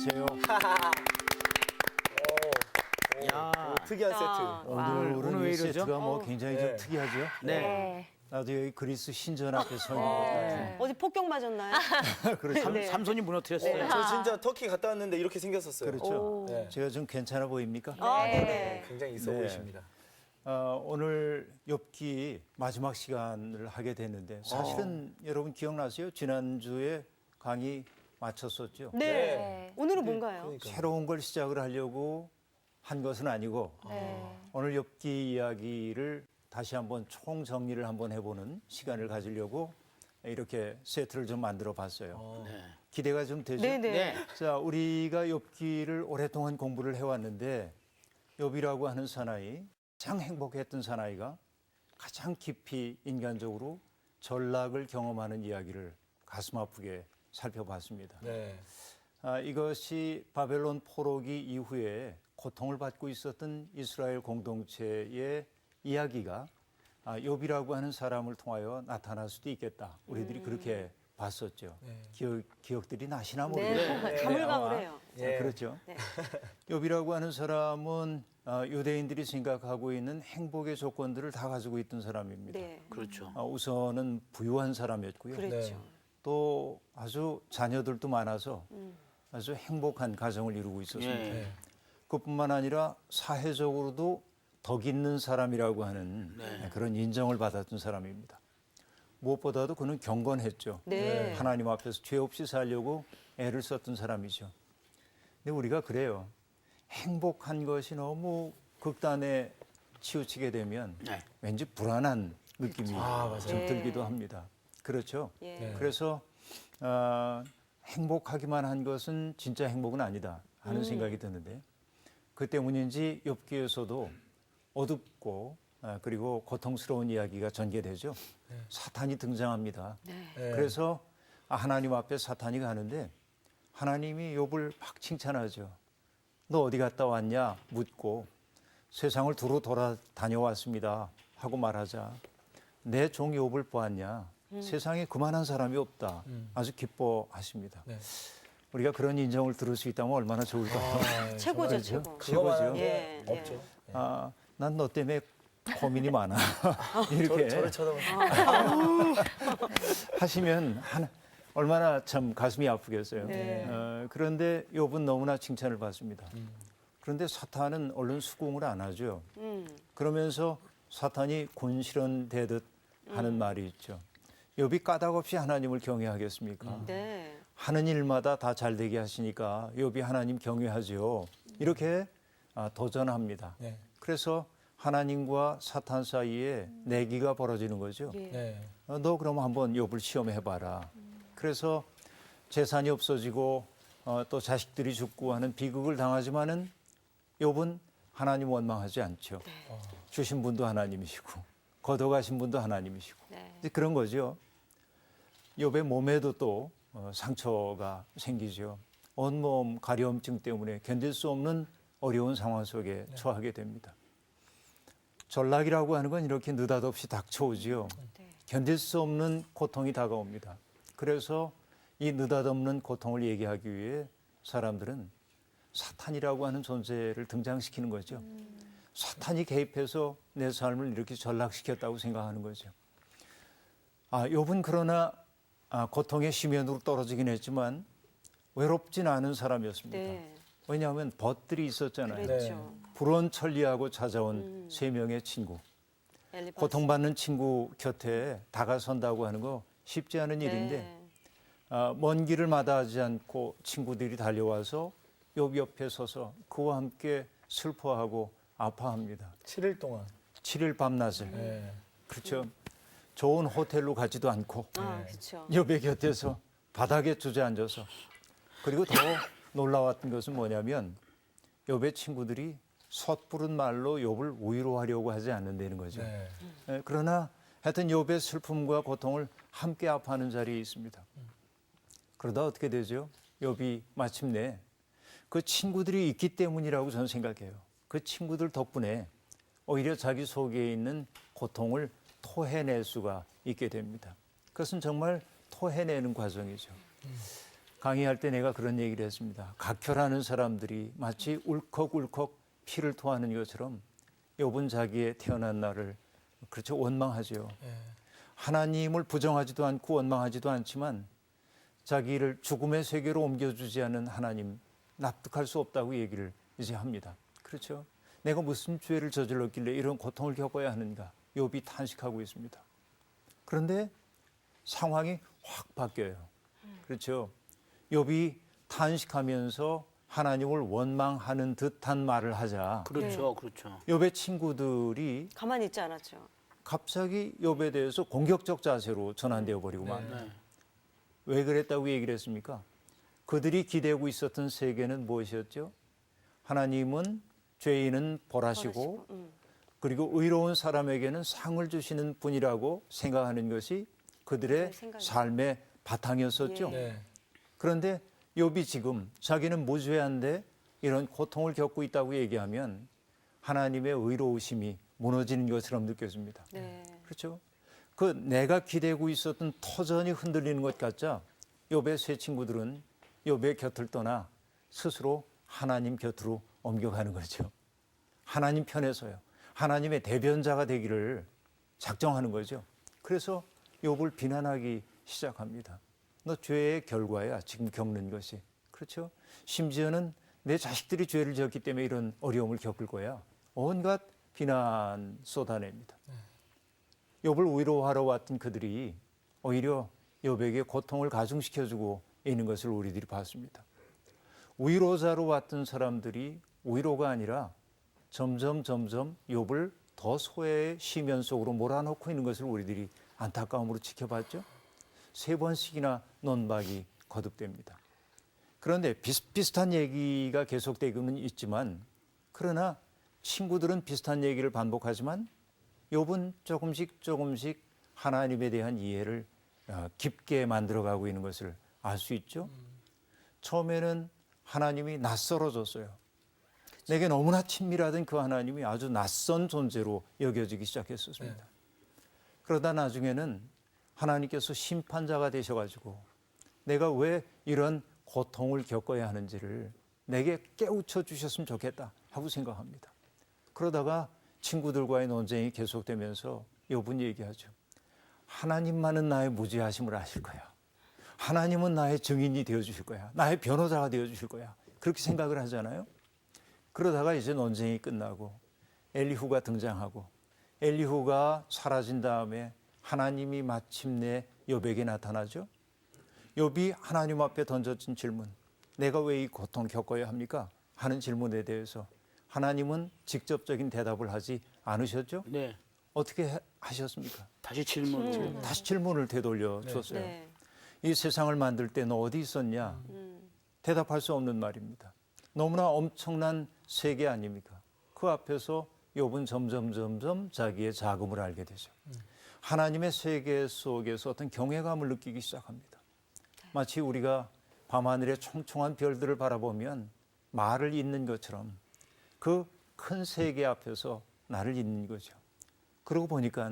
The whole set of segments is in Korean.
안녕하세요. 야, 특이한 세트. 오늘은 왜 이 이러죠? 세트가 뭐 굉장히 좀 특이하죠. 네. 나도 여기 그리스 신전 앞에 서 있는 것 같아요. 어디 폭격 맞았나요? 그렇죠. 삼손이 무너뜨렸어요. 저 진짜 터키 갔다 왔는데 이렇게 생겼었어요. 그렇죠. 네. 제가 좀 괜찮아 보입니까? 네네. 굉장히 있어 네. 보이십니다. 오늘 욥기 마지막 시간을 하게 됐는데 사실은 여러분 기억나세요? 지난주에 강의 마쳤었죠. 네. 오늘은 뭔가요? 그러니까. 새로운 걸 시작을 하려고 한 것은 아니고 오늘 욥기 이야기를 다시 한번 총정리를 한번 해보는 시간을 가지려고 이렇게 세트를 좀 만들어 봤어요. 네. 기대가 좀 되죠? 네네. 네. 자, 우리가 욥기를 오랫동안 공부를 해왔는데 욥이라고 하는 사나이, 가장 행복했던 사나이가 가장 깊이 인간적으로 전락을 경험하는 이야기를 가슴 아프게 살펴봤습니다. 네. 이것이 바벨론 포로기 이후에 고통을 받고 있었던 이스라엘 공동체의 이야기가 욥이라고 하는 사람을 통하여 나타날 수도 있겠다. 우리들이 그렇게 봤었죠. 기억들이 나시나 모르겠어요. 네. 가물가물해요. 예. 그렇죠. 네. 욥이라고 하는 사람은 유대인들이 생각하고 있는 행복의 조건들을 다 가지고 있던 사람입니다. 네. 그렇죠. 우선은 부유한 사람이었고요. 그렇죠. 또 아주 자녀들도 많아서 아주 행복한 가정을 이루고 있었습니다. 예. 그뿐만 아니라 사회적으로도 덕 있는 사람이라고 하는 그런 인정을 받았던 사람입니다. 무엇보다도 그는 경건했죠. 네. 하나님 앞에서 죄 없이 살려고 애를 썼던 사람이죠. 근데 우리가 그래요. 행복한 것이 너무 극단에 치우치게 되면 네. 왠지 불안한 느낌이 맞아요. 좀 들기도 합니다. 그렇죠. 예. 그래서 행복하기만 한 것은 진짜 행복은 아니다 하는 생각이 드는데 그 때문인지 욥기에서도 어둡고 그리고 고통스러운 이야기가 전개되죠. 사탄이 등장합니다. 네. 그래서 하나님 앞에 사탄이 가는데 하나님이 욥을 막 칭찬하죠. 너 어디 갔다 왔냐 묻고 세상을 두루 돌아다녀왔습니다 하고 말하자 내 종 욥을 보았냐 세상에 그만한 사람이 없다 아주 기뻐하십니다. 네. 우리가 그런 인정을 들을 수 있다면 얼마나 좋을까요? 최고죠, 그렇죠? 최고. 최고죠. 예, 예. 없죠. 난 너 때문에 고민이 많아. 이렇게 저를 쳐다보는. 하시면 얼마나 참 가슴이 아프겠어요. 네. 그런데 욥은 너무나 칭찬을 받습니다. 그런데 사탄은 얼른 수긍을 안 하죠. 그러면서 사탄이 곤실언대듯 하는 말이 있죠. 욥이 까닭없이 하나님을 경외하겠습니까? 네. 하는 일마다 다 잘 되게 하시니까 욥이 하나님 경외하죠. 이렇게 도전합니다. 네. 그래서 하나님과 사탄 사이에 내기가 벌어지는 거죠. 예. 네. 너 그럼 한번 욥을 시험해봐라. 그래서 재산이 없어지고 또 자식들이 죽고 하는 비극을 당하지만은 욥은 하나님 원망하지 않죠. 주신 분도 하나님이시고 걷어가신 분도 하나님이시고 네. 이제 그런 거죠. 욥의 몸에도 또 상처가 생기죠. 온몸 가려움증 때문에 견딜 수 없는 어려운 상황 속에 처하게 됩니다. 전락이라고 하는 건 이렇게 느닷없이 닥쳐오지요. 네. 견딜 수 없는 고통이 다가옵니다. 그래서 이 느닷없는 고통을 얘기하기 위해 사람들은 사탄이라고 하는 존재를 등장시키는 거죠. 사탄이 개입해서 내 삶을 이렇게 전락시켰다고 생각하는 거죠. 욥은 그러나 고통의 심연으로 떨어지긴 했지만 외롭진 않은 사람이었습니다. 네. 왜냐하면 벗들이 있었잖아요. 그렇죠. 불온 천리하고 찾아온 세 명의 친구. 엘리파스. 고통받는 친구 곁에 다가선다고 하는 거 쉽지 않은 일인데 네. 먼 길을 마다하지 않고 친구들이 달려와서 욥 옆에 서서 그와 함께 슬퍼하고 아파합니다. 7일 동안. 7일 밤낮을. 네. 그렇죠. 좋은 호텔로 가지도 않고 그렇죠. 욥의 곁에서 바닥에 주저앉아서 그리고 더 놀라웠던 것은 뭐냐면 욥의 친구들이 섣부른 말로 욥을 위로하려고 하지 않는다는 거죠. 네. 그러나 하여튼 욥의 슬픔과 고통을 함께 아파하는 자리에 있습니다. 그러다 어떻게 되죠? 욥이 마침내 그 친구들이 있기 때문이라고 저는 생각해요. 그 친구들 덕분에 오히려 자기 속에 있는 고통을 토해낼 수가 있게 됩니다. 그것은 정말 토해내는 과정이죠. 강의할 때 내가 그런 얘기를 했습니다. 각혈하는 사람들이 마치 울컥울컥 피를 토하는 것처럼 욥은 자기의 태어난 날을 그렇죠 원망하죠. 하나님을 부정하지도 않고 원망하지도 않지만 자기를 죽음의 세계로 옮겨주지 않은 하나님 납득할 수 없다고 얘기를 이제 합니다. 그렇죠? 내가 무슨 죄를 저질렀길래 이런 고통을 겪어야 하는가? 욥이 탄식하고 있습니다. 그런데 상황이 확 바뀌어요. 그렇죠? 욥이 탄식하면서 하나님을 원망하는 듯한 말을 하자. 그렇죠, 그렇죠. 욥의 친구들이 가만히 있지 않았죠. 갑자기 욥에 대해서 공격적 자세로 전환되어 버리고 말. 네. 왜 그랬다고 얘기를 했습니까? 그들이 기대고 있었던 세계는 무엇이었죠? 하나님은 죄인은 벌하시고 그리고 의로운 사람에게는 상을 주시는 분이라고 생각하는 것이 그들의 생각이- 삶의 바탕이었었죠. 예. 네. 그런데 욥이 지금 자기는 무죄한데 이런 고통을 겪고 있다고 얘기하면 하나님의 의로우심이 무너지는 것처럼 느껴집니다. 네. 그렇죠? 그 내가 기대고 있었던 터전이 흔들리는 것 같자 욥의 세 친구들은 욥의 곁을 떠나 스스로 하나님 곁으로 옮겨가는 거죠. 하나님 편에서요. 하나님의 대변자가 되기를 작정하는 거죠. 그래서 욥을 비난하기 시작합니다. 너 죄의 결과야 지금 겪는 것이. 그렇죠? 심지어는 내 자식들이 죄를 지었기 때문에 이런 어려움을 겪을 거야. 온갖 비난 쏟아냅니다. 욥을 위로하러 왔던 그들이 오히려 욥에게 고통을 가중시켜주고 있는 것을 우리들이 봤습니다. 위로자로 왔던 사람들이 위로가 아니라 점점 욥을 더 소외의 시면 속으로 몰아넣고 있는 것을 우리들이 안타까움으로 지켜봤죠. 3번씩이나 논박이 거듭됩니다. 그런데 비슷비슷한 얘기가 계속되고는 있지만 그러나 친구들은 비슷한 얘기를 반복하지만 욥은 조금씩 하나님에 대한 이해를 깊게 만들어가고 있는 것을 알 수 있죠. 처음에는 하나님이 낯설어졌어요. 내게 너무나 친밀하던 그 하나님이 아주 낯선 존재로 여겨지기 시작했었습니다. 그러다 나중에는 하나님께서 심판자가 되셔가지고 내가 왜 이런 고통을 겪어야 하는지를 내게 깨우쳐 주셨으면 좋겠다 하고 생각합니다. 그러다가 친구들과의 논쟁이 계속되면서 욥은 얘기하죠. 하나님만은 나의 무죄하심을 아실 거야. 하나님은 나의 증인이 되어주실 거야. 나의 변호자가 되어주실 거야. 그렇게 생각을 하잖아요. 그러다가 이제 논쟁이 끝나고 엘리후가 등장하고 엘리후가 사라진 다음에 하나님이 마침내 욥에게 나타나죠. 욥이 하나님 앞에 던져진 질문, 내가 왜 이 고통을 겪어야 합니까? 하는 질문에 대해서 하나님은 직접적인 대답을 하지 않으셨죠? 네. 어떻게 하셨습니까? 다시 질문. 다시 질문을 되돌려 줬어요. 네. 이 세상을 만들 때 너 어디 있었냐? 대답할 수 없는 말입니다. 너무나 엄청난 세계 아닙니까? 그 앞에서 욥은 점점 자기의 자금을 알게 되죠. 하나님의 세계 속에서 어떤 경외감을 느끼기 시작합니다. 마치 우리가 밤하늘의 총총한 별들을 바라보면 말을 잇는 것처럼 그 큰 세계 앞에서 나를 잇는 거죠. 그러고 보니까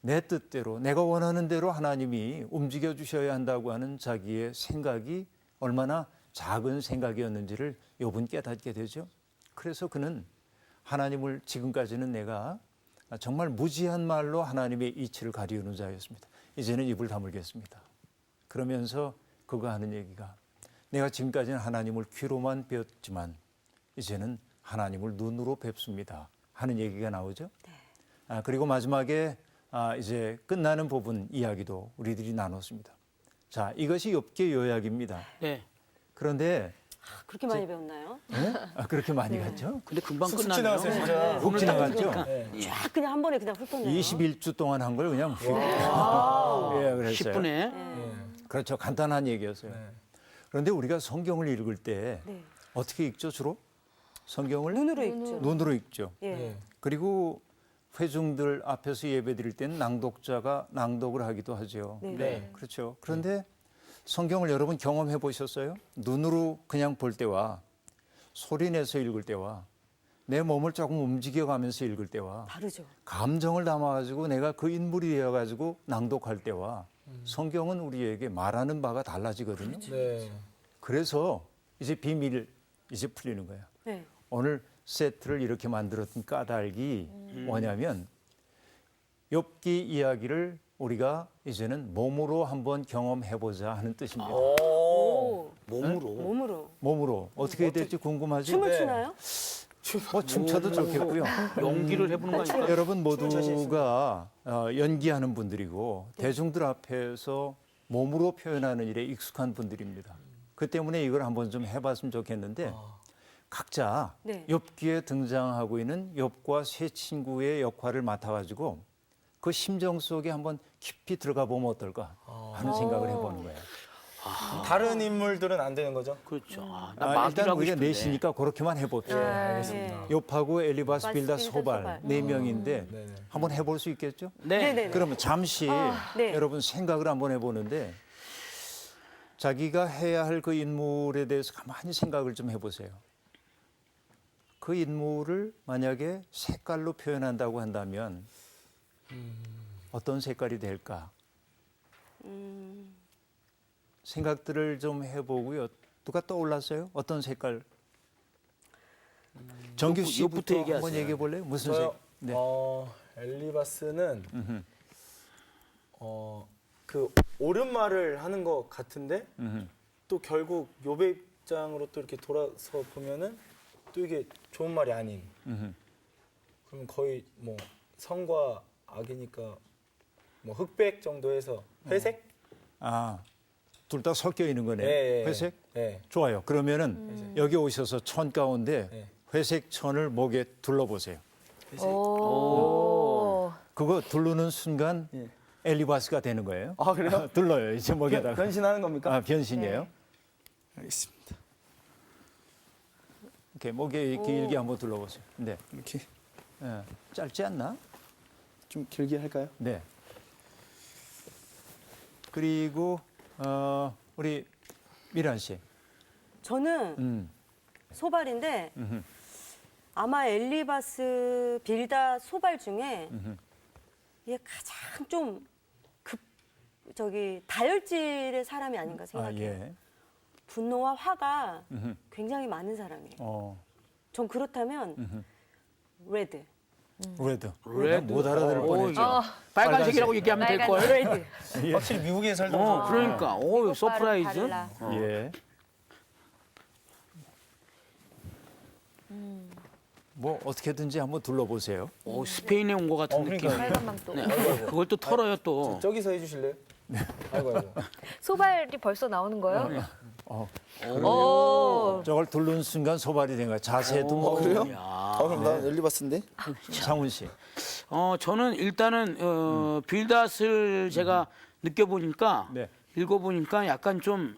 내 뜻대로 내가 원하는 대로 하나님이 움직여 주셔야 한다고 하는 자기의 생각이 얼마나 작은 생각이었는지를 욥은 깨닫게 되죠. 그래서 그는 하나님을 지금까지는 내가 정말 무지한 말로 하나님의 이치를 가리우는 자였습니다. 이제는 입을 다물겠습니다. 그러면서 그가 하는 얘기가 내가 지금까지는 하나님을 귀로만 배웠지만 이제는 하나님을 눈으로 뵙습니다 하는 얘기가 나오죠. 그리고 마지막에 이제 끝나는 부분 이야기도 우리들이 나눴습니다. 자, 이것이 욥기의 요약입니다. 네. 그런데 그렇게 많이 배웠나요? 그렇게 많이 갔죠? 근데 금방 쑥쑥 끝나네요. 지나갔어요, 진짜. 훅 지나갔죠? 네. 쫙 그냥 한 번에 그냥 훑었네요. 21주 동안 한 걸 그냥 훅 요약을 했어요. 10분에 네. 그렇죠. 간단한 얘기였어요. 네. 그런데 우리가 성경을 읽을 때 네. 어떻게 읽죠, 주로? 성경을 눈으로 읽죠. 눈으로 읽죠. 예. 네. 그리고 회중들 앞에서 예배 드릴 때는 낭독자가 낭독을 하기도 하죠. 네. 네. 그렇죠. 그런데 성경을 여러분 경험해 보셨어요? 눈으로 그냥 볼 때와 소리 내서 읽을 때와 내 몸을 조금 움직여 가면서 읽을 때와 다르죠. 감정을 담아 가지고 내가 그 인물이 되어 가지고 낭독할 때와 성경은 우리에게 말하는 바가 달라지거든요. 네. 그래서 이제 비밀 이제 풀리는 거예요. 네. 오늘 세트를 이렇게 만들었던 까닭이 뭐냐면 욥기 이야기를 우리가 이제는 몸으로 한번 경험해보자 하는 뜻입니다. 오. 몸으로. 몸으로. 몸으로 어떻게 해야 될지 궁금하죠? 춤을 네. 추나요? 뭐 춤춰도 좋겠고요. 연기를 해보는 거 아닐까? 여러분 자신 모두가 연기하는 분들이고 대중들 앞에서 몸으로 표현하는 일에 익숙한 분들입니다. 그 때문에 이걸 한번 좀 해봤으면 좋겠는데 각자 네. 욥기에 등장하고 있는 욥과 세 친구의 역할을 맡아가지고 그 심정 속에 한번 깊이 들어가 보면 어떨까 하는 생각을 해보는 거예요. 다른 인물들은 안 되는 거죠? 그렇죠. 나 일단 마귀를 하고 우리가 싶은데. 넷이니까 그렇게만 해봅시다. 네, 알겠습니다. 욥하고 엘리바스, 빌다, 빌다, 소발 소발. 네 명인데 네네. 한번 해볼 수 있겠죠? 네. 네네. 그러면 잠시 네. 여러분 생각을 한번 해보는데 자기가 해야 할 그 인물에 대해서 가만히 생각을 좀 해보세요. 그 인물을 만약에 색깔로 표현한다고 한다면 어떤 색깔이 될까? 생각들을 좀 해보고요. 누가 떠올랐어요? 어떤 색깔? 정규 욥부터 씨부터 한번 얘기하세요. 얘기해 볼래요? 무슨 저요? 색? 네. 엘리바스는 음흠, 그 옳은 말을 하는 것 같은데 음흠. 또 결국 욥의 입장으로 또 이렇게 돌아서 보면은 또 이게 좋은 말이 아닌. 음흠. 그러면 거의 뭐 성과 악이니까 뭐 흑백 정도 해서 회색? 아, 둘 다 섞여 있는 거네요. 예, 예. 회색? 네. 좋아요. 그러면은 여기 오셔서 천 가운데 네. 회색 천을 목에 둘러보세요. 오. 그거 두르는 순간 예. 엘리바스가 되는 거예요. 아 그래요? 둘러요. 이제 목에다가. 변신하는 겁니까? 아, 변신이에요. 알겠습니다. 이렇게 목에 길게 한번 둘러보세요. 네. 이렇게 예. 짧지 않나? 좀 길게 할까요? 네. 그리고 우리 미란 씨. 저는 소발인데 음흠. 아마 엘리바스, 빌다, 소발 중에 음흠. 이게 가장 좀 다혈질의 사람이 아닌가 아, 생각해요. 예. 분노와 화가 음흠. 굉장히 많은 사람이에요. 전 그렇다면 음흠. 레드. 레드. 레드. 못 알아들을 오, 뻔했죠. 빨간색이라고 얘기하면 될 걸. 레드. 확실히 미국에 살다 오셔서 그러니까. 오, 미국 서프라이즈. 발음 달라. 예. 뭐 어떻게든지 한번 둘러보세요. 오, 스페인에 온 것 같은 느낌. 그러니까요. 빨간 망토. 네. 그걸 또 털어요 또. 저기서 해주실래요? 아이고 아이고. 소발이 벌써 나오는 거예요? 어, 오. 저걸 둘른 순간 소발이 된 거야. 자세도 뭐. 그래요? 야. 그럼 나 엘리바스인데? 상훈 씨. 저는 일단은 빌닷을 제가 느껴보니까 네. 읽어보니까 약간 좀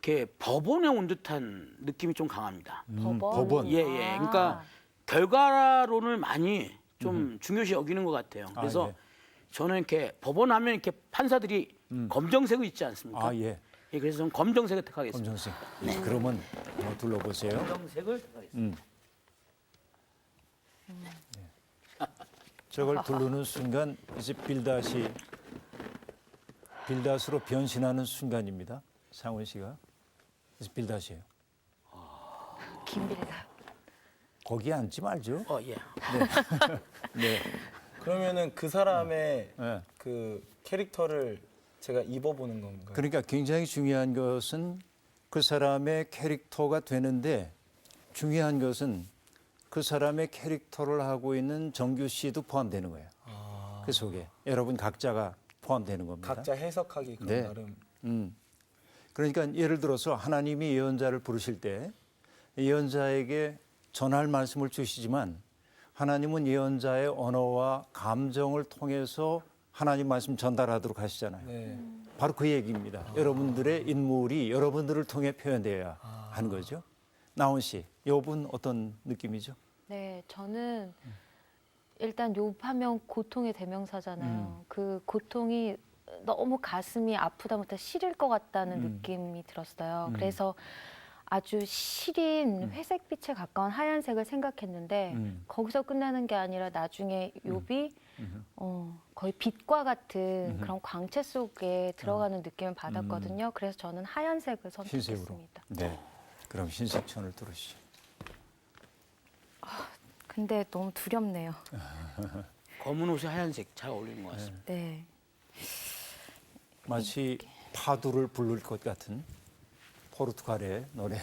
이렇게 법원에 온 듯한 느낌이 좀 강합니다. 법원. 예, 예. 그러니까 결과론을 많이 좀 중요시 여기는 것 같아요. 그래서 예. 저는 이렇게 법원 하면 이렇게 판사들이 검정색을 입지 않습니까? 아, 예. 예, 그래서 저는 검정색을 택하겠습니다. 검정색. 그러면 한번 둘러보세요. 검정색을 택하겠습니다. 저걸 두르는 순간 이제 빌닷으로 변신하는 순간입니다. 상훈 씨가. 그래서 빌닷이에요. 김빌다. 거기에 앉지 말죠. 예. 네. 그러면은 그 사람의 네. 그 캐릭터를 제가 입어보는 건가요? 그러니까 굉장히 중요한 것은 그 사람의 캐릭터가 되는데 중요한 것은 그 사람의 캐릭터를 하고 있는 정규 씨도 포함되는 거예요. 그 속에 여러분 각자가 포함되는 겁니다. 각자 해석하기 그런 네. 나름. 그러니까 예를 들어서 하나님이 예언자를 부르실 때 예언자에게 전할 말씀을 주시지만 하나님은 예언자의 언어와 감정을 통해서 하나님 말씀 전달하도록 하시잖아요. 네. 바로 그 얘기입니다. 여러분들의 인물이 여러분들을 통해 표현돼야 하는 거죠. 나온 씨, 욥은 어떤 느낌이죠? 네, 저는 일단 욥하면 고통의 대명사잖아요. 그 고통이 너무 가슴이 아프다 못해 시릴 것 같다는 느낌이 들었어요. 그래서 아주 시린 회색빛에 가까운 하얀색을 생각했는데 거기서 끝나는 게 아니라 나중에 욥이 거의 빛과 같은 그런 광채 속에 들어가는 느낌을 받았거든요. 그래서 저는 하얀색을 흰색으로. 선택했습니다. 네. 그럼 흰색 천을 들으시죠. 근데 너무 두렵네요. 검은 옷에 하얀색 잘 어울리는 것 같습니다. 네. 마치 파도를 부를 것 같은 포르투갈의 노래.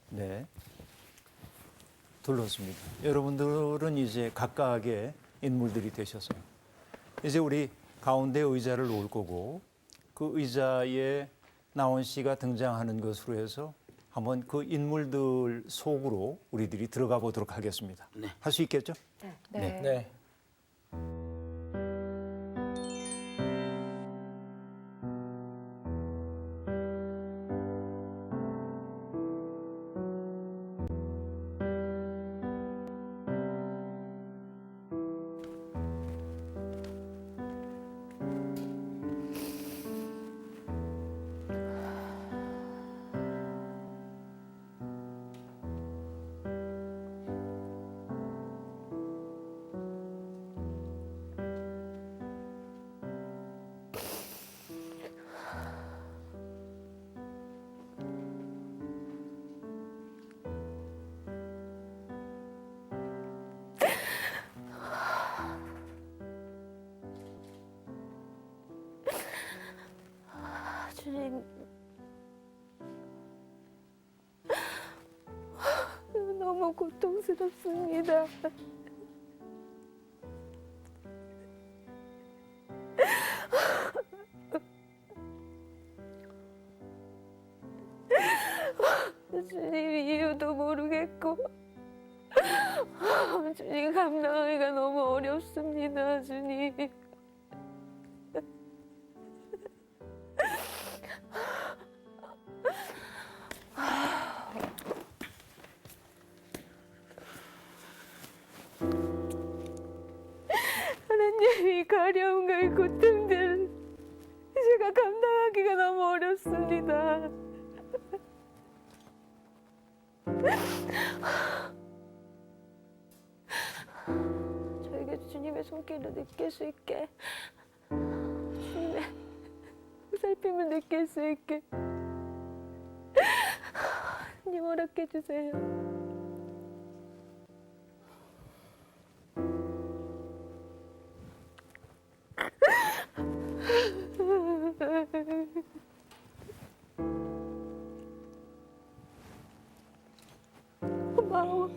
네. 들렀습니다. 여러분들은 이제 각각의 인물들이 되셔서 이제 우리 가운데 의자를 놓을 거고 그 의자에 나온 씨가 등장하는 것으로 해서 한번 그 인물들 속으로 우리들이 들어가 보도록 하겠습니다. 네. 할 수 있겠죠? 네. 네. 주님, 너무 고통스럽습니다. 주님 이유도 모르겠고 주님 감당하기가 너무 어렵습니다. 주님. 하나님 이 가려움과 이 고통들 제가 감당하기가 너무 어렵습니다. 저에게 주님의 손길을 느낄 수 있게 주님의 살핌을 느낄 수 있게 주님 허락해 주세요. 고마워.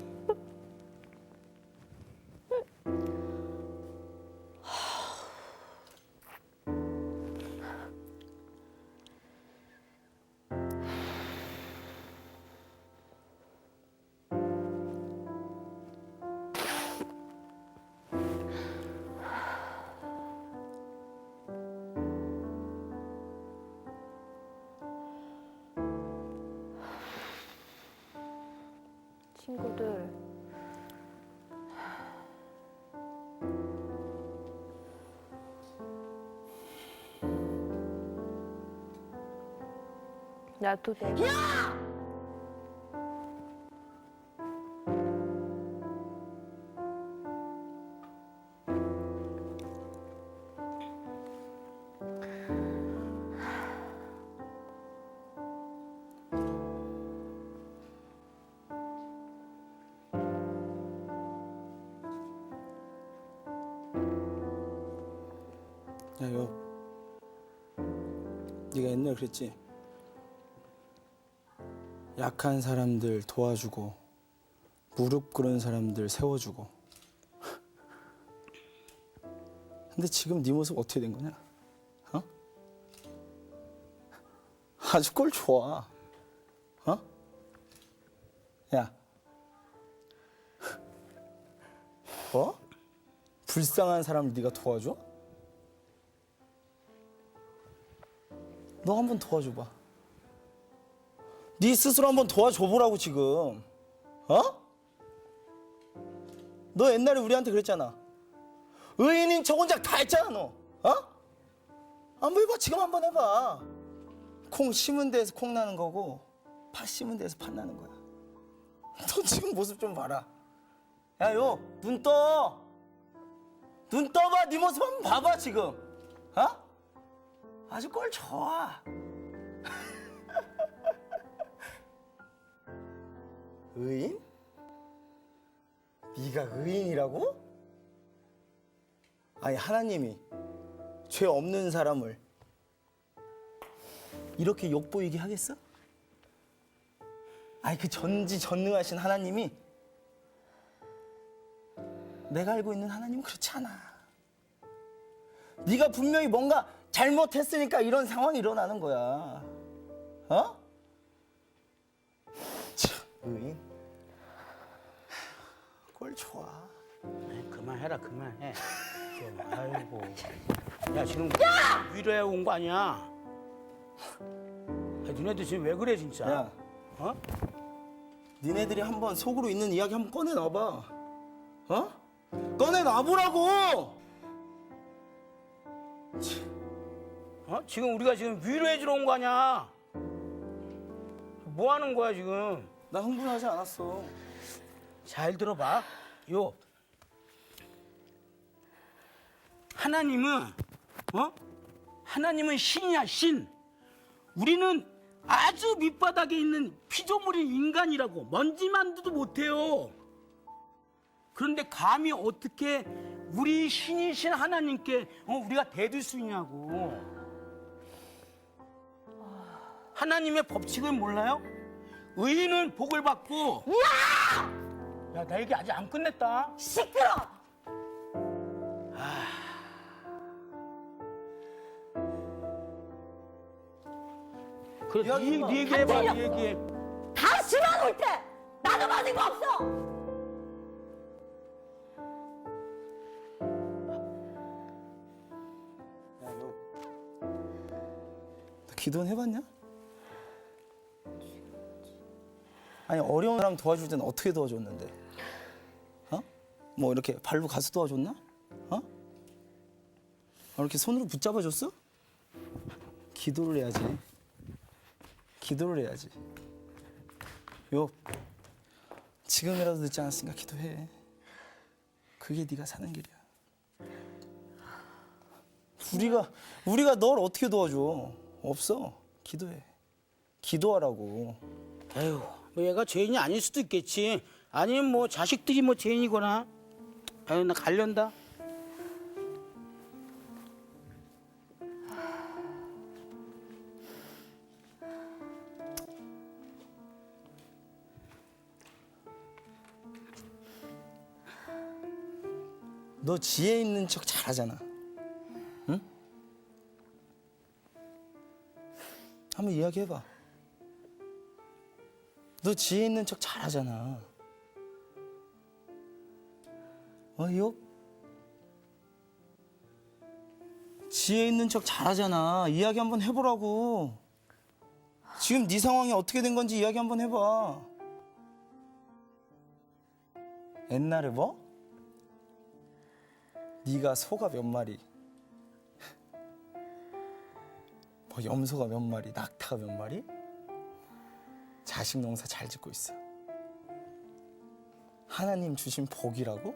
친구들 나도 내가 야, 요. 네가 옛날에 그랬지? 약한 사람들 도와주고 무릎 꿇은 사람들 세워주고. 근데 지금 네 모습 어떻게 된 거냐? 어? 아주 꼴 좋아. 어? 야. 뭐? 불쌍한 사람을 네가 도와줘? 너 한번 도와줘봐. 네 스스로 한번 도와줘보라고 지금. 어? 너 옛날에 우리한테 그랬잖아. 의인인 척 혼자 다 했잖아 너. 어? 한번 해봐. 지금 한번 해봐. 콩 심은 데에서 콩 나는 거고 팥 심은 데에서 팥 나는 거야. 너 지금 모습 좀 봐라. 야, 요, 눈 떠. 눈 떠봐. 네 모습 한번 봐봐 지금. 어? 아주 꼴 좋아. 의인? 네가 의인이라고? 아니 하나님이 죄 없는 사람을 이렇게 욕보이게 하겠어? 아니 그 전지전능하신 하나님이 내가 알고 있는 하나님은 그렇지 않아. 네가 분명히 뭔가 잘못했으니까 이런 상황이 일어나는 거야. 어? 참, 의인. 꼴 좋아. 아이, 그만해라 그만해. 좀, 아이고. 야 지금 위로해 온 거 아니야? 야, 니네들 지금 왜 그래 진짜? 야, 어? 니네들이 한번 속으로 있는 이야기 한번 꺼내놔봐. 어? 꺼내놔보라고! 어? 지금 우리가 지금 위로해 주러 온 거 아니야? 뭐 하는 거야 지금? 나 흥분하지 않았어. 잘 들어봐. 요. 하나님은 하나님은 신이야 신. 우리는 아주 밑바닥에 있는 피조물인 인간이라고 먼지만두도 못해요. 그런데 감히 어떻게 우리 신이신 하나님께 우리가 대들 수 있냐고. 하나님의 법칙을 몰라요? 의인은 복을 받고. 야, 나 얘기 아직 안 끝냈다. 시끄러. 그래, 이야기 네 마. 얘기해봐, 안 네 얘기해. 다 심어놓을 때 나도 받은 거 없어. 너 기도는 해봤냐? 아니 어려운 사람 도와줄 때는 어떻게 도와줬는데? 어? 뭐 이렇게 발로 가서 도와줬나? 어? 이렇게 손으로 붙잡아줬어? 기도를 해야지. 기도를 해야지. 요 지금이라도 늦지 않았으니까 기도해. 그게 네가 사는 길이야. 우리가 널 어떻게 도와줘? 없어. 기도해. 기도하라고. 에휴, 뭐 얘가 죄인이 아닐 수도 있겠지. 아니면 뭐 자식들이 뭐 죄인이거나. 아유, 나 갈련다. 너 지혜 있는 척 잘하잖아. 응? 한번 이야기해봐. 너 지혜 있는 척 잘하잖아. 이거? 지혜 있는 척 잘하잖아. 이야기 한번 해보라고. 지금 네 상황이 어떻게 된 건지 이야기 한번 해봐. 옛날에 뭐? 네가 소가 몇 마리, 뭐 염소가 몇 마리, 낙타가 몇 마리? 자식 농사 잘 짓고 있어. 하나님 주신 복이라고?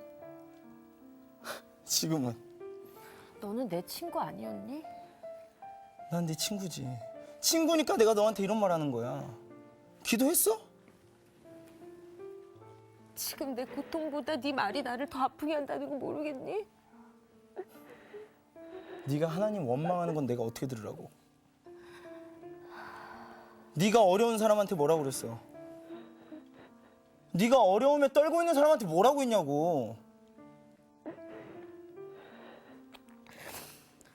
지금은 너는 내 친구 아니었니? 난 네 친구지. 친구니까 내가 너한테 이런 말 하는 거야. 기도했어? 지금 내 고통보다 네 말이 나를 더 아프게 한다는 거 모르겠니? 네가 하나님 원망하는 건 내가 어떻게 들으라고? 네가 어려운 사람한테 뭐라고 그랬어? 네가 어려움에 떨고 있는 사람한테 뭐라고 했냐고.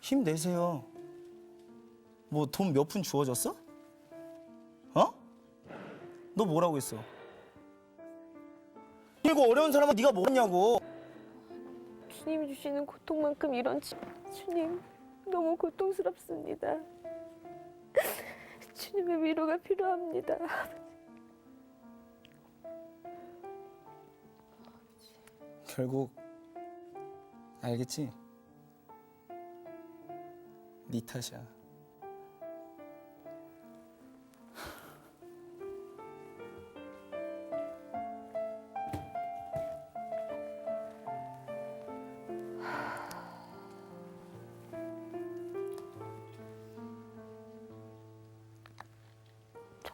힘내세요. 뭐 돈 몇 푼 주어졌어? 어? 너 뭐라고 했어? 그리고 어려운 사람은 네가 뭐 했냐고. 주님이 주시는 고통만큼 주님 너무 고통스럽습니다. 주님의 위로가 필요합니다. 결국 알겠지? 네 탓이야.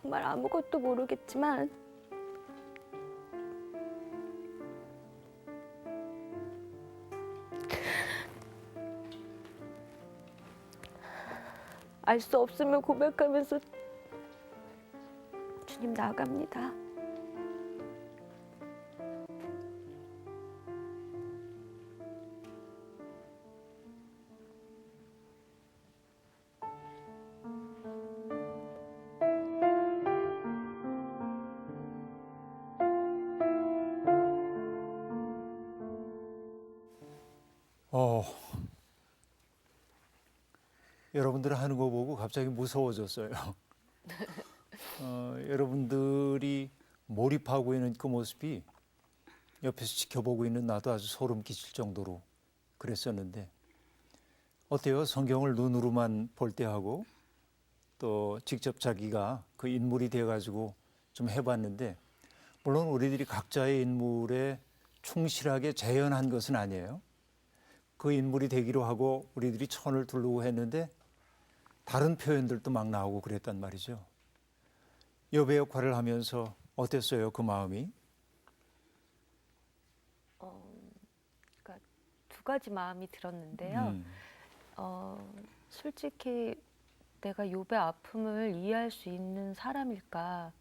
정말 아무것도 모르겠지만 알 수 없으면 고백하면서 주님 나아갑니다. 여러분들 하는 거 보고 갑자기 무서워졌어요. 여러분들이 몰입하고 있는 그 모습이 옆에서 지켜보고 있는 나도 아주 소름 끼칠 정도로 그랬었는데 어때요? 성경을 눈으로만 볼 때하고 또 직접 자기가 그 인물이 돼가지고 좀 해봤는데 물론 우리들이 각자의 인물에 충실하게 재현한 것은 아니에요. 그 인물이 되기로 하고 우리들이 천을 두르고 했는데 다른 표현들도 막 나오고 그랬단 말이죠. 여배 역할을 하면서 어땠어요? 그 마음이? 그러니까 두 가지 마음이 들었는데요. 솔직히 내가 욥의 아픔을 이해할 수 있는 사람일까?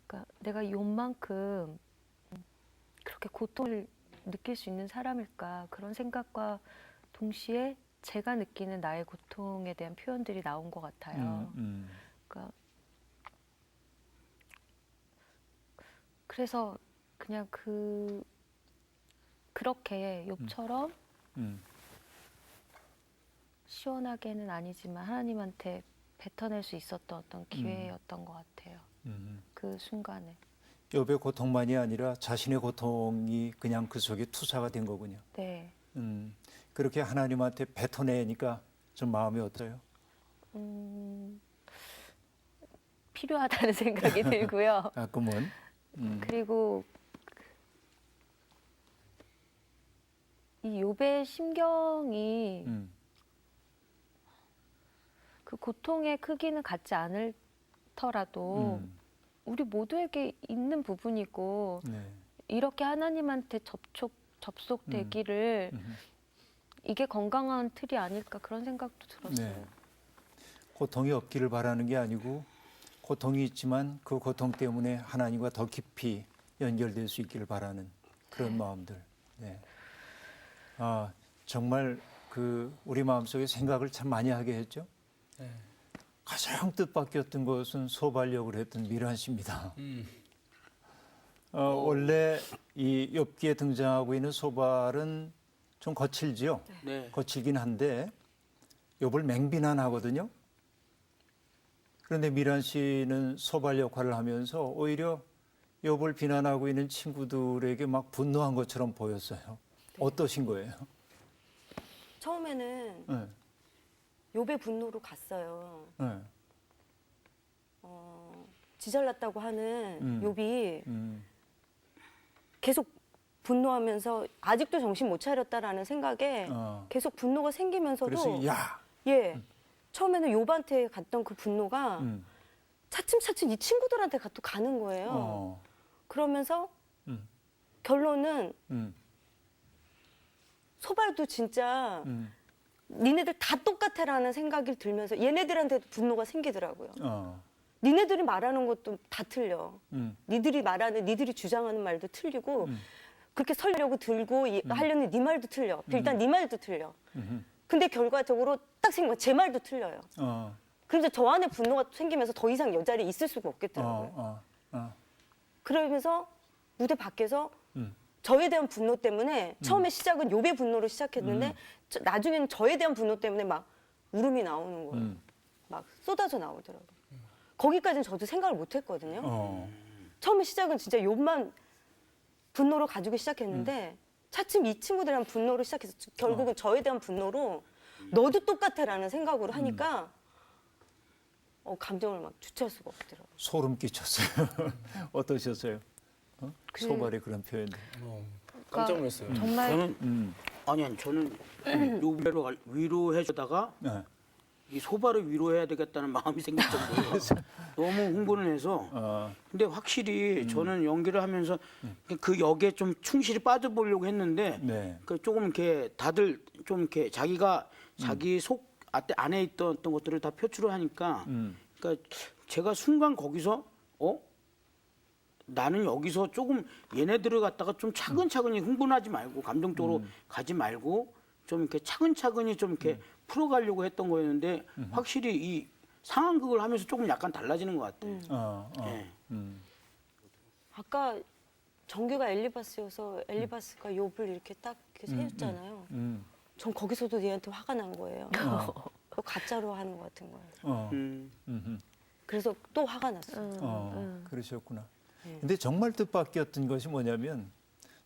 그러니까 내가 욥만큼 그렇게 고통을 느낄 수 있는 사람일까? 그런 생각과 동시에 제가 느끼는 나의 고통에 대한 표현들이 나온 것 같아요. 그러니까 그래서 그냥 그렇게 욥처럼 시원하게는 아니지만 하나님한테 뱉어낼 수 있었던 어떤 기회였던 것 같아요. 그 순간에. 욥의 고통만이 아니라 자신의 고통이 그냥 그 속에 투사가 된 거군요. 네. 그렇게 하나님한테 뱉어내니까 좀 마음이 어때요? 필요하다는 생각이 들고요. 가끔은. 그리고 이 욥의 심경이 그 고통의 크기는 같지 않더라도 우리 모두에게 있는 부분이고 네. 이렇게 하나님한테 접속되기를 이게 건강한 틀이 아닐까 그런 생각도 들었어요. 네. 고통이 없기를 바라는 게 아니고 고통이 있지만 그 고통 때문에 하나님과 더 깊이 연결될 수 있기를 바라는 그런 마음들. 네. 아, 정말 그 우리 마음속에 생각을 참 많이 하게 했죠. 네. 가장 뜻밖이었던 것은 소발역을 했던 미란 씨입니다. 원래 이 욥기에 등장하고 있는 소발은 좀 거칠지요. 네. 거칠긴 한데 욥을 맹비난하거든요. 그런데 미란 씨는 소발 역할을 하면서 오히려 욥을 비난하고 있는 친구들에게 막 분노한 것처럼 보였어요. 어떠신 거예요? 처음에는 네. 욥의 분노로 갔어요. 네. 지잘났다고 하는 욥이 음. 계속 분노하면서 아직도 정신 못 차렸다라는 생각에 계속 분노가 생기면서도 그래서 야. 예 처음에는 욥한테 갔던 그 분노가 차츰차츰 이 친구들한테 또 가는 거예요. 그러면서 결론은 소발도 진짜 니네들 다 똑같아라는 생각이 들면서 얘네들한테도 분노가 생기더라고요. 니네들이 말하는 것도 다 틀려. 니들이 주장하는 말도 틀리고 그렇게 설려고 들고 하려는 네 말도 틀려. 일단 네 말도 틀려. 근데 결과적으로 딱 생긴 건 제 말도 틀려요. 그래서 저 안에 분노가 생기면서 더 이상 이 자리에 있을 수가 없겠더라고요. 그러면서 무대 밖에서 저에 대한 분노 때문에 처음에 시작은 욥의 분노로 시작했는데 나중에는 저에 대한 분노 때문에 막 울음이 나오는 거예요. 막 쏟아져 나오더라고요. 거기까지는 저도 생각을 못 했거든요. 처음에 시작은 진짜 욥만 분노로 가지고 시작했는데 차츰 이 친구들이랑 분노로 시작해서 결국은 저에 대한 분노로 너도 똑같아라는 생각으로 하니까 감정을 막 주체할 수가 없더라고요. 소름 끼쳤어요. 어떠셨어요? 소발의 그런 표현들. 깜짝 놀랐어요. 정말 저는 저는 욥을 위로해 주다가 네. 이 소바를 위로해야 되겠다는 마음이 생길 정도로 너무 흥분을 해서. 근데 확실히 저는 연기를 하면서 그 역에 좀 충실히 빠져보려고 했는데 네. 그 조금 이렇게 다들 좀 이렇게 자기가 자기 속 안에 있던 어떤 것들을 다 표출을 하니까 그러니까 제가 순간 거기서 나는 여기서 조금 얘네들을 갖다가 좀 차근차근히 흥분하지 말고 감정적으로 가지 말고 좀 이렇게 차근차근히 좀 이렇게 풀어가려고 했던 거였는데 확실히 이 상황극을 하면서 조금 약간 달라지는 것 같아요. 예. 아까 정규가 엘리바스여서 엘리바스가 욥을 이렇게 딱 이렇게 세웠잖아요. 전 거기서도 얘한테 화가 난 거예요. 또 가짜로 하는 것 같은 거예요. 그래서 또 화가 났어요. 그러셨구나. 근데 정말 뜻밖이었던 것이 뭐냐면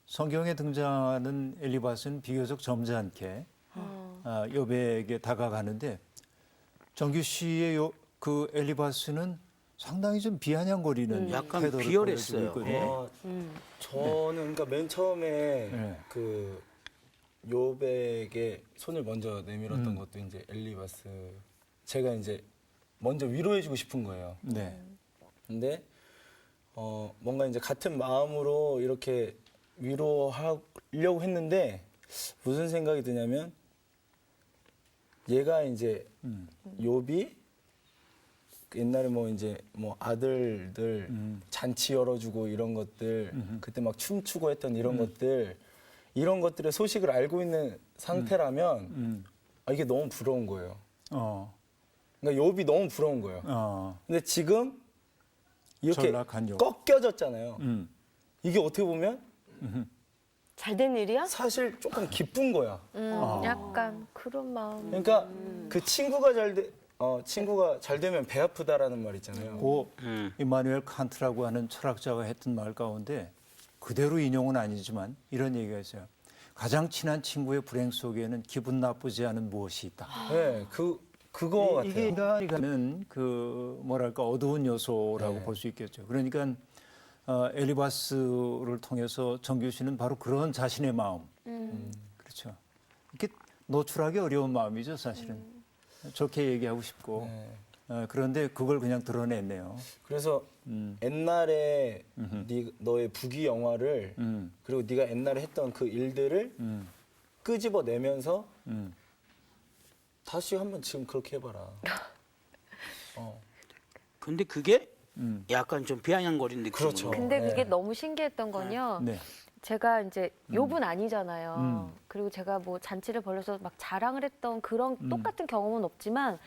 성경에 등장하는 엘리바스는 비교적 점잖게 욥에게 다가가는데 정규 씨의 그 엘리바스는 상당히 좀 비아냥거리는 약간 태도를 비열했어요. 보여주고 있거든요. 저는 그러니까 맨 처음에 네. 그 욥에게 손을 먼저 내밀었던 것도 이제 엘리바스 제가 이제 먼저 위로해주고 싶은 거예요. 네. 근데 뭔가 이제 같은 마음으로 이렇게 위로하려고 했는데 무슨 생각이 드냐면 얘가 이제 욥이 옛날에 뭐 이제 뭐 아들들 잔치 열어주고 이런 것들 그때 막 춤추고 했던 이런 것들 이런 것들의 소식을 알고 있는 상태라면 이게 너무 부러운 거예요. 그러니까 욥이 너무 부러운 거예요. 근데 지금 이렇게 전락한 욥. 꺾여졌잖아요. 이게 어떻게 보면 잘된 일이야? 사실 조금 기쁜 거야. 약간 그런 마음. 그러니까 그 친구가 잘 되면 배 아프다라는 말 있잖아요. 고 이마누엘 칸트라고 하는 철학자가 했던 말 가운데 그대로 인용은 아니지만 이런 얘기가 있어요. 가장 친한 친구의 불행 속에는 기분 나쁘지 않은 무엇이 있다. 네, 그거 같아요. 이게 인간이 가는 그 뭐랄까 어두운 요소라고 볼 수 있겠죠. 그러니까 엘리바스를 통해서 정규 씨는 바로 그런 자신의 마음, 그렇죠. 이렇게 노출하기 어려운 마음이죠, 사실은. 좋게 얘기하고 싶고. 그런데 그걸 그냥 드러냈네요. 그래서 옛날에 너의 부귀 영화를 그리고 네가 옛날에 했던 그 일들을 끄집어내면서 다시 한번 지금 그렇게 해봐라. 근데 그게 약간 좀 비아냥거린 느낌으로. 그렇죠. 근데 그게 네. 너무 신기했던 건요. 네. 제가 이제 욥은 아니잖아요. 그리고 제가 뭐 잔치를 벌려서 막 자랑을 했던 그런 똑같은 경험은 없지만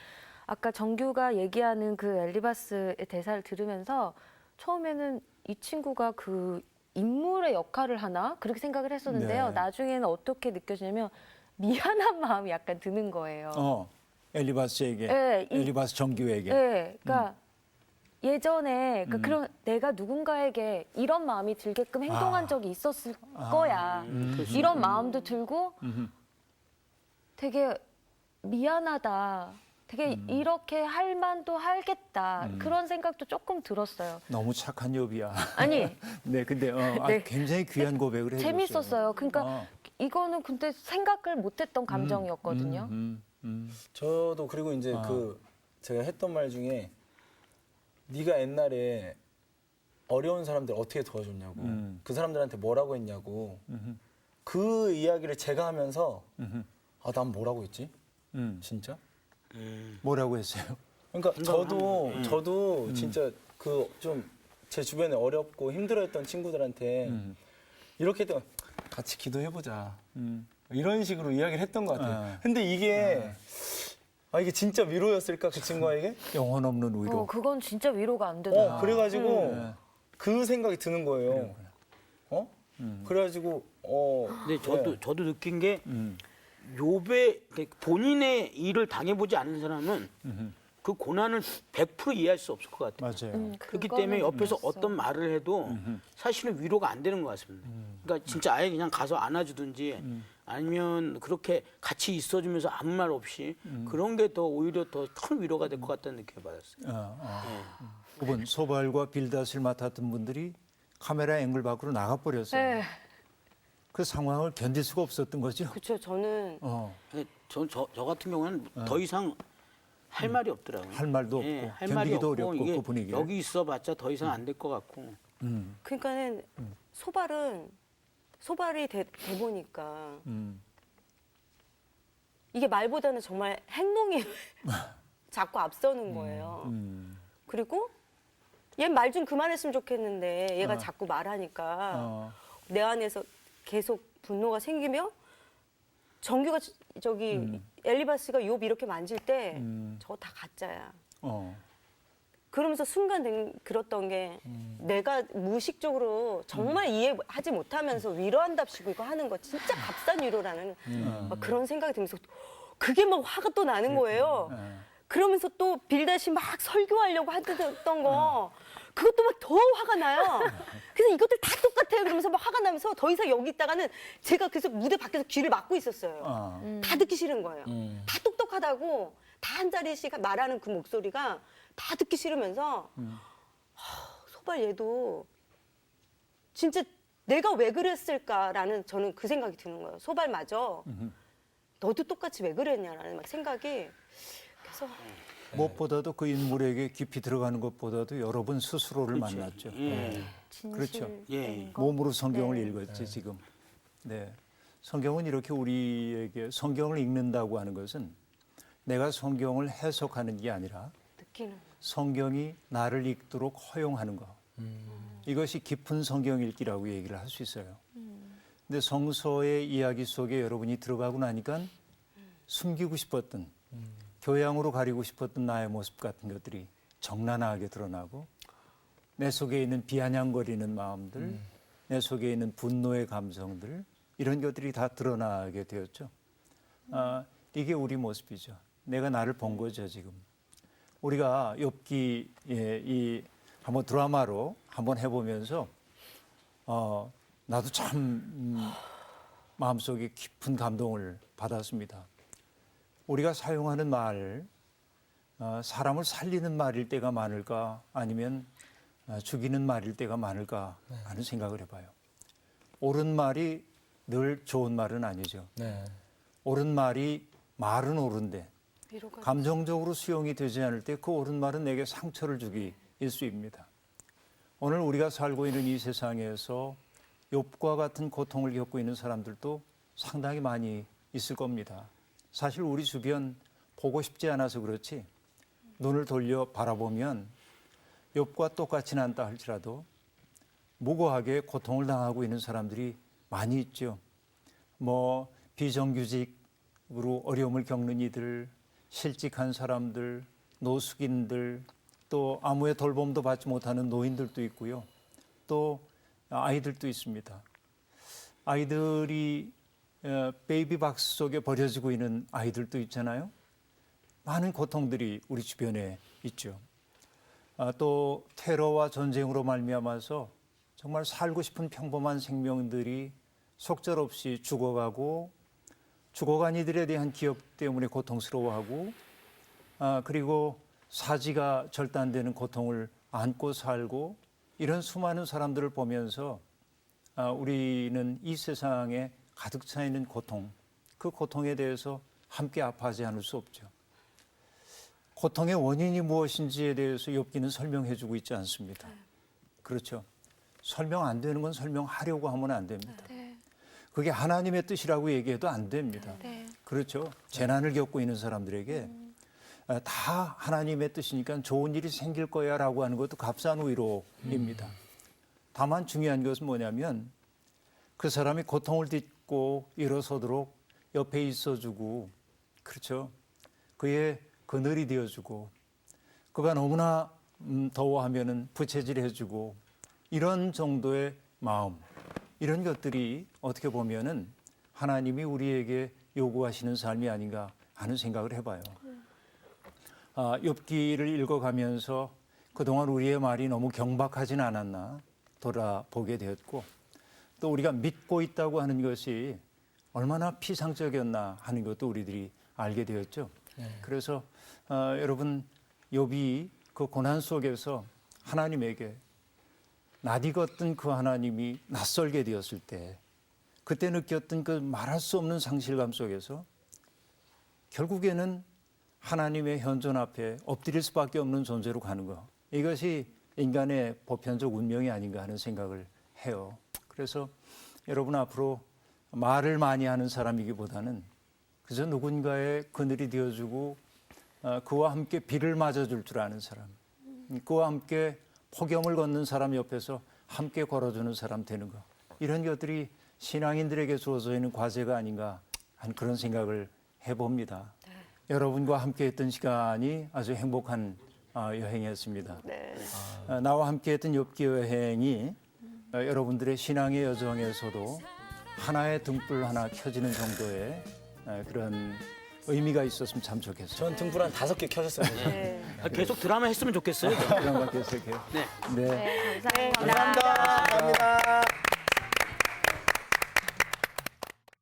아까 정규가 얘기하는 그 엘리바스의 대사를 들으면서 처음에는 이 친구가 그 인물의 역할을 하나 그렇게 생각을 했었는데요. 네. 나중에는 어떻게 느껴지냐면 미안한 마음이 약간 드는 거예요. 엘리바스에게, 네, 엘리바스 정규에게. 네, 그러니까 예전에 그런 내가 누군가에게 이런 마음이 들게끔 행동한 적이 있었을 거야. 이런 마음도 들고 되게 미안하다. 되게 이렇게 할 만도 하겠다. 그런 생각도 조금 들었어요. 너무 착한 욥이야. 아니, 네, 근데 네. 굉장히 귀한 고백을 해줬어요. 재밌었어요. 그러니까 이거는 근데 생각을 못했던 감정이었거든요. 저도 그리고 이제 그 제가 했던 말 중에 네가 옛날에 어려운 사람들 어떻게 도와줬냐고 그 사람들한테 뭐라고 했냐고 그 이야기를 제가 하면서 난 뭐라고 했지? 진짜? 뭐라고 했어요? 그러니까 저도 진짜 그 좀 제 주변에 어렵고 힘들어했던 친구들한테 이렇게 했던 같이 기도해보자 이런 식으로 이야기를 했던 것 같아요. 근데 이게 이게 진짜 위로였을까 그 친구에게? 영혼 없는 위로. 그건 진짜 위로가 안 되더라. 그래가지고 그 생각이 드는 거예요. 그래가지고 근데 저도 느낀 게 욥의 본인의 일을 당해보지 않은 사람은 그 고난을 100% 이해할 수 없을 것 같아요. 맞아요. 그렇기 때문에 옆에서 어떤 말을 해도 사실은 위로가 안 되는 것 같습니다. 그러니까 진짜 아예 그냥 가서 안아주든지 아니면 그렇게 같이 있어주면서 아무 말 없이 그런 게 더 오히려 더 큰 위로가 될 것 같다는 느낌을 받았어요. 그분 소발과 빌닷을 맡았던 분들이 카메라 앵글 밖으로 나가버렸어요. 네. 그 상황을 견딜 수가 없었던 거죠. 그렇죠. 저는 저 같은 경우는 더 이상 할 말이 없더라고요. 할 말도 없고 예, 할 말이 견디기도 없고 어렵고 이게 그 분위기. 여기 있어봤자 더 이상 안 될 것 같고. 그러니까는 소발이 돼 보니까 이게 말보다는 정말 행동이 자꾸 앞서는 거예요. 그리고 얘 말 좀 그만했으면 좋겠는데 얘가 자꾸 말하니까 내 안에서 계속 분노가 생기며 정규가 저기 엘리바스가 욥 이렇게 만질 때 저거 다 가짜야. 그러면서 순간 들었던 게 내가 무의식적으로 정말 이해하지 못하면서 위로한답시고 이거 하는 거 진짜 값싼 위로라는 막 그런 생각이 들면서 그게 막 화가 또 나는 거예요. 그러면서 또 빌다시 막 설교하려고 했던 거 그것도 막 더 화가 나요. 그래서 이것들 다 똑같아요. 그러면서 막 화가 나면서 더 이상 여기 있다가는 제가 그래서 무대 밖에서 귀를 막고 있었어요. 다 듣기 싫은 거예요. 다 똑똑하다고 다 한 자리씩 말하는 그 목소리가 다 듣기 싫으면서 소발 얘도 진짜 내가 왜 그랬을까라는 저는 그 생각이 드는 거예요. 소발마저 너도 똑같이 왜 그랬냐라는 막 생각이 그래서 무엇보다도 그 인물에게 깊이 들어가는 것보다도 여러분 스스로를 만났죠. 그렇죠. 예. 몸으로 성경을 네. 읽었지 지금. 네, 성경은 이렇게 우리에게 성경을 읽는다고 하는 것은 내가 성경을 해석하는 게 아니라 느끼는 성경이 나를 읽도록 허용하는 거. 이것이 깊은 성경 읽기라고 얘기를 할 수 있어요. 근데 성서의 이야기 속에 여러분이 들어가고 나니까 숨기고 싶었던 교양으로 가리고 싶었던 나의 모습 같은 것들이 적나라하게 드러나고 내 속에 있는 비아냥거리는 마음들, 내 속에 있는 분노의 감정들 이런 것들이 다 드러나게 되었죠. 이게 우리 모습이죠. 내가 나를 본 거죠 지금. 우리가 욥기 이 한번 드라마로 한번 해보면서 나도 참 마음속에 깊은 감동을 받았습니다. 우리가 사용하는 말, 사람을 살리는 말일 때가 많을까 아니면 죽이는 말일 때가 많을까 하는 생각을 해봐요. 옳은 말이 늘 좋은 말은 아니죠. 네. 옳은 말이 말은 옳은데 위로가 감정적으로 수용이 되지 않을 때 그 옳은 말은 내게 상처를 주기 일수입니다. 오늘 우리가 살고 있는 이 세상에서 욥과 같은 고통을 겪고 있는 사람들도 상당히 많이 있을 겁니다. 사실 우리 주변 보고 싶지 않아서 그렇지 눈을 돌려 바라보면 욥과 똑같지는 않다 할지라도 무고하게 고통을 당하고 있는 사람들이 많이 있죠. 뭐 비정규직으로 어려움을 겪는 이들, 실직한 사람들, 노숙인들, 또 아무의 돌봄도 받지 못하는 노인들도 있고요. 또 아이들도 있습니다. 아이들이 베이비박스 속에 버려지고 있는 아이들도 있잖아요. 많은 고통들이 우리 주변에 있죠. 또 테러와 전쟁으로 말미암아서 정말 살고 싶은 평범한 생명들이 속절없이 죽어가고 죽어간 이들에 대한 기억 때문에 고통스러워하고 그리고 사지가 절단되는 고통을 안고 살고 이런 수많은 사람들을 보면서 우리는 이 세상에 가득 차 있는 고통, 그 고통에 대해서 함께 아파하지 않을 수 없죠. 고통의 원인이 무엇인지에 대해서 욥기는 설명해 주고 있지 않습니다. 그렇죠. 설명 안 되는 건 설명하려고 하면 안 됩니다. 그게 하나님의 뜻이라고 얘기해도 안 됩니다. 그렇죠. 재난을 겪고 있는 사람들에게 다 하나님의 뜻이니까 좋은 일이 생길 거야 라고 하는 것도 값싼 위로입니다. 다만 중요한 것은 뭐냐면 그 사람이 고통을 딛고 일어서도록 옆에 있어주고 그렇죠. 그의 그늘이 되어주고 그가 너무나 더워하면은 부채질해주고 이런 정도의 마음 이런 것들이 어떻게 보면은 하나님이 우리에게 요구하시는 삶이 아닌가 하는 생각을 해봐요. 욥기를 읽어가면서 그동안 우리의 말이 너무 경박하진 않았나 돌아보게 되었고 또 우리가 믿고 있다고 하는 것이 얼마나 피상적이었나 하는 것도 우리들이 알게 되었죠. 그래서 여러분 욥이 그 고난 속에서 하나님에게 낯익었던 그 하나님이 낯설게 되었을 때 그때 느꼈던 그 말할 수 없는 상실감 속에서 결국에는 하나님의 현존 앞에 엎드릴 수밖에 없는 존재로 가는 것. 이것이 인간의 보편적 운명이 아닌가 하는 생각을 해요. 그래서 여러분 앞으로 말을 많이 하는 사람이기보다는 그저 누군가의 그늘이 되어주고 그와 함께 비를 맞아줄 줄 아는 사람, 그와 함께 폭염을 걷는 사람 옆에서 함께 걸어주는 사람 되는 것. 이런 것들이 신앙인들에게 주어져 있는 과제가 아닌가 하는 그런 생각을 해봅니다. 여러분과 함께했던 시간이 아주 행복한 여행이었습니다. 네. 나와 함께했던 욥기 여행이 여러분들의 신앙의 여정에서도 하나의 등불 하나 켜지는 정도의 그런 의미가 있었으면 참 좋겠어요. 전 등불 한 5개 켜졌어요. 네. 계속 드라마 했으면 좋겠어요. 그런 것 같아요. 네. 네. 네, 감사합니다. 감사합니다. 감사합니다.